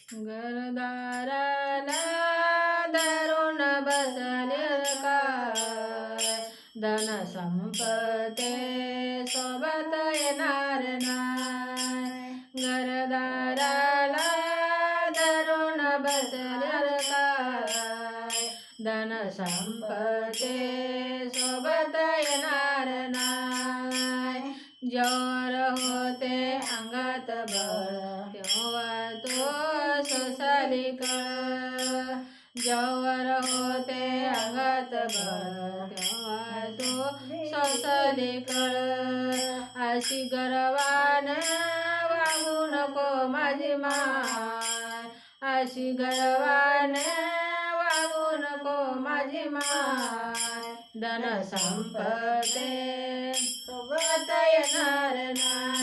घरदाराला धरून बसले काय, धन संपत्ती सोबत येणार नाही. घरदाराला धरून बसले काय, धन संपत्ती सोबत येणार नाही. जोर होते अंगात बळ तेव्हा तो सोसाली कळ, जोर होते अंगात बळ तेव्हा तो सोसाली कळ. अशी गर्वान वागू नको माझी माय, अशी गर्वान वागू नको माझी माय. धन संपत्ती सोबत येणार नाही.